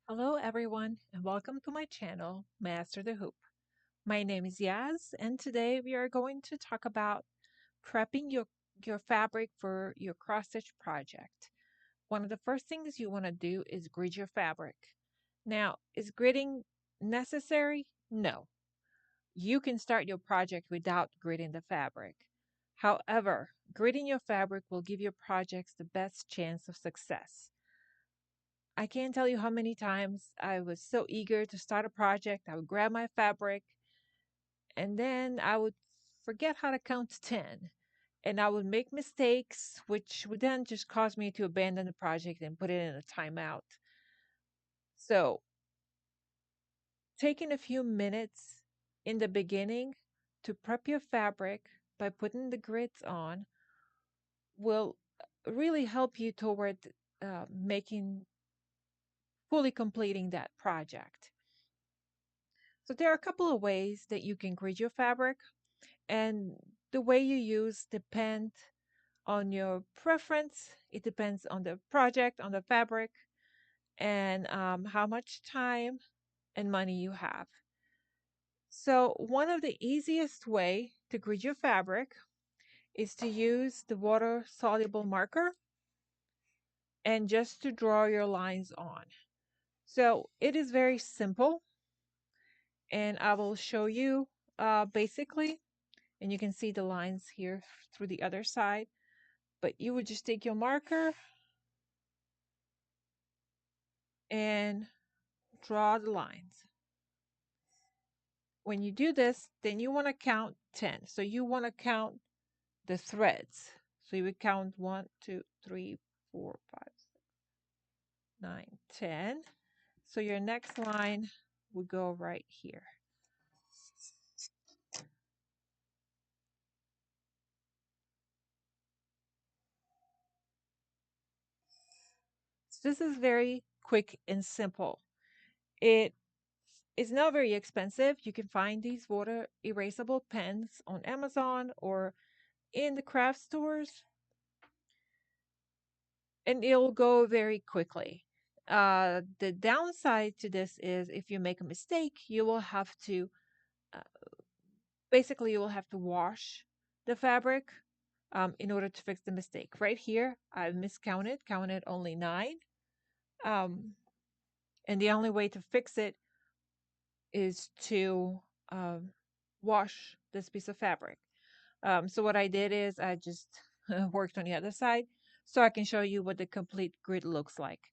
Hello, everyone, and welcome to my channel, Master the Hoop. My name is Yaz, and today we are going to talk about prepping your fabric for your cross stitch project. One of the first things you want to do is grid your fabric. Now, is gridding necessary? No. You can start your project without gridding the fabric. However, gridding your fabric will give your projects the best chance of success. I can't tell you how many times I was so eager to start a project. I would grab my fabric and then I would forget how to count to 10. And I would make mistakes, which would then just cause me to abandon the project and put it in a timeout. So, taking a few minutes in the beginning to prep your fabric by putting the grids on will really help you toward making fully completing that project. So there are a couple of ways that you can grid your fabric, and the way you use depend on your preference. It depends on the project, on the fabric, and how much time and money you have. So one of the easiest way to grid your fabric is to use the water soluble marker and just to draw your lines on. So it is very simple, and I will show you basically, and you can see the lines here through the other side. But you would just take your marker and draw the lines. When you do this, then you want to count 10. So you want to count the threads. So you would count 1, 2, 3, 4, 5, 6, 9, 10. So your next line would go right here. So this is very quick and simple. It is not very expensive. You can find these water erasable pens on Amazon or in the craft stores, and it'll go very quickly. The downside to this is if you make a mistake, you will have to uh, basically you will have to wash the fabric in order to fix the mistake. Right here, I miscounted, counted only 9, um, and the only way to fix it is to um, wash this piece of fabric. So what I did is I just worked on the other side so I can show you what the complete grid looks like.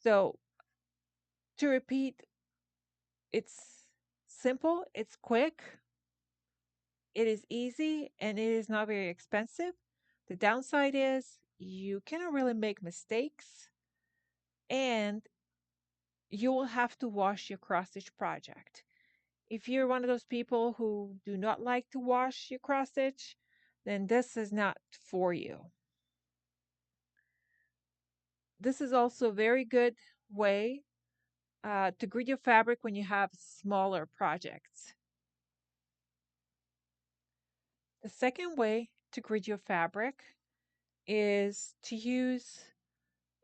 So to repeat, it's simple, it's quick, it is easy, and it is not very expensive. The downside is you cannot really make mistakes, and you will have to wash your cross stitch project. If you're one of those people who do not like to wash your cross stitch, then this is not for you. This is also a very good way to grid your fabric when you have smaller projects. The second way to grid your fabric is to use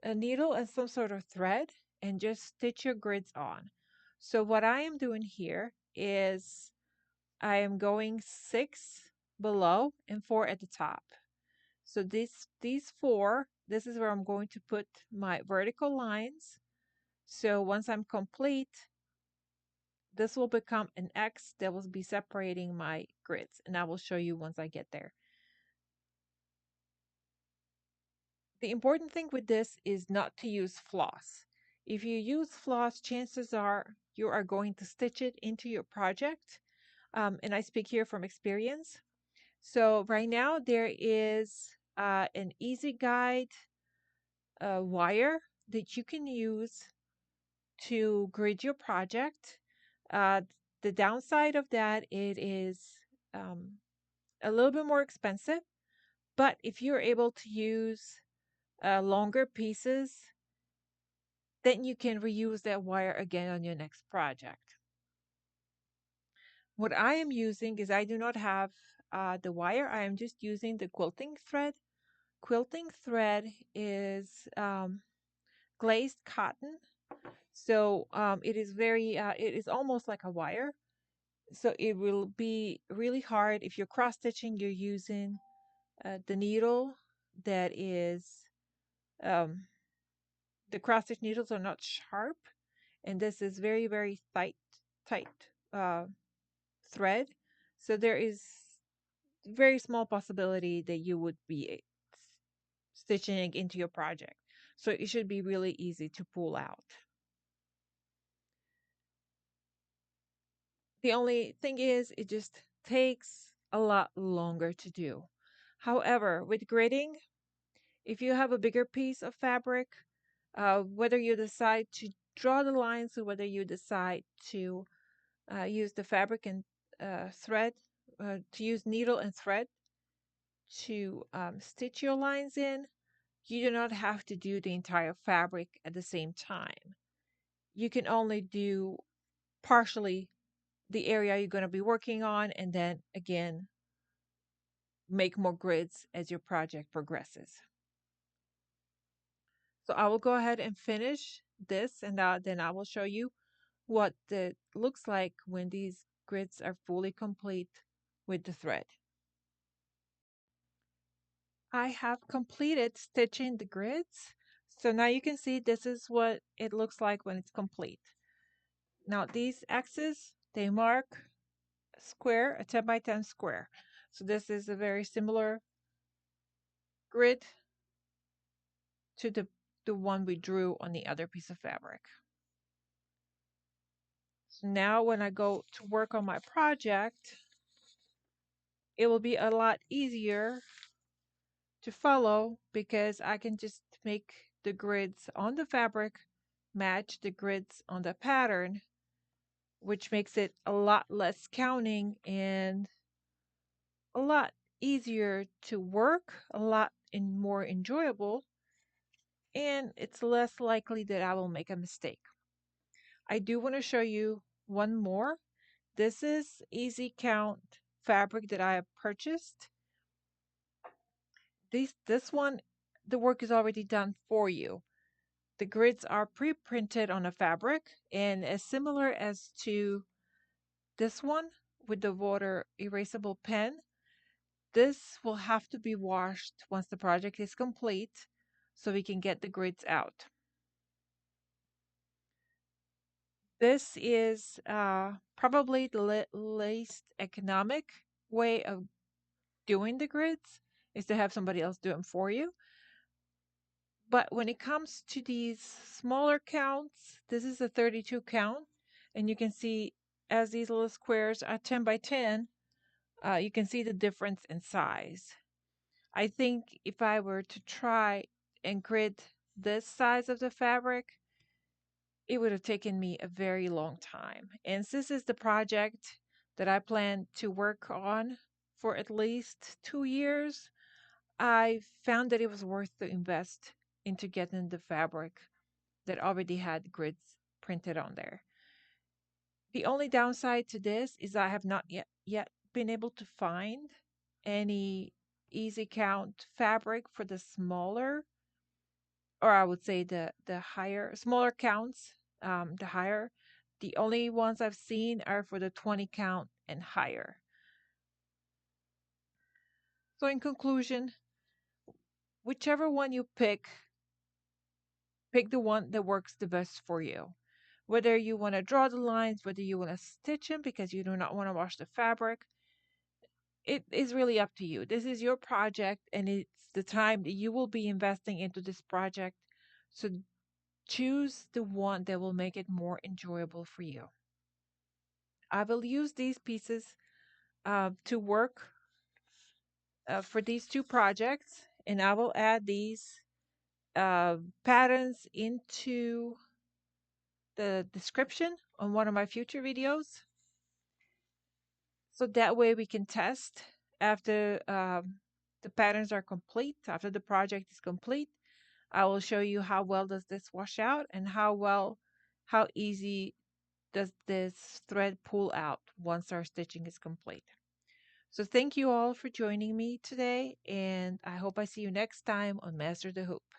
a needle and some sort of thread and just stitch your grids on. So what I am doing here is I am going 6 below and 4 at the top. So these 4, this is where I'm going to put my vertical lines. So once I'm complete, this will become an X that will be separating my grids, and I will show you once I get there. The important thing with this is not to use floss. If you use floss, chances are you are going to stitch it into your project. And I speak here from experience. So right now there is an easy guide wire that you can use to grid your project. Uh, the downside of that, it is um, a little bit more expensive, but if you're able to use longer pieces, then you can reuse that wire again on your next project. What I am using is I do not have the wire. I am just using the quilting thread. Quilting thread is glazed cotton. So it is almost like a wire. So it will be really hard if you're cross stitching. You're using the needle that is um, the cross stitch needles are not sharp, and this is very tight uh, thread. So there is very small possibility that you would be stitching into your project. So it should be really easy to pull out. The only thing is, it just takes a lot longer to do. However, with gridding, if you have a bigger piece of fabric, whether you decide to draw the lines or whether you decide to use the fabric and thread, to use needle and thread to stitch your lines in, you do not have to do the entire fabric at the same time. You can only do partially the area you're going to be working on, and then again, make more grids as your project progresses. So I will go ahead and finish this, and then I will show you what it looks like when these grids are fully complete with the thread. I have completed stitching the grids. So now you can see this is what it looks like when it's complete. Now these X's, they mark a square, a 10 by 10 square. So this is a very similar grid to the one we drew on the other piece of fabric. So now when I go to work on my project, it will be a lot easier to follow because I can just make the grids on the fabric match the grids on the pattern, which makes it a lot less counting and a lot easier to work, a lot more enjoyable, and it's less likely that I will make a mistake. I do want to show you one more. This is Easy Count fabric that I have purchased. This one, the work is already done for you. The grids are pre-printed on a fabric and as similar as to this one with the water erasable pen. This will have to be washed once the project is complete so we can get the grids out. This is probably the least economic way of doing the grids is to have somebody else do them for you. But when it comes to these smaller counts, this is a 32 count, and you can see as these little squares are 10 by 10, you can see the difference in size. I think if I were to try and grid this size of the fabric, it would have taken me a very long time. And since this is the project that I plan to work on for at least 2 years, I found that it was worth to invest into getting the fabric that already had grids printed on there. The only downside to this is I have not yet been able to find any easy count fabric for the smaller, or I would say the higher smaller counts, the higher. The only ones I've seen are for the 20 count and higher. So in conclusion, whichever one you pick the one that works the best for you. Whether you want to draw the lines, whether you want to stitch them because you do not want to wash the fabric, it is really up to you. This is your project and it's the time that you will be investing into this project. So choose the one that will make it more enjoyable for you. I will use these pieces to work for these two projects, and I will add these patterns into the description on one of my future videos. So that way we can test after the patterns are complete, after the project is complete. I will show you how well does this wash out and how easy does this thread pull out once our stitching is complete. So thank you all for joining me today, and I hope I see you next time on Master the Hoop.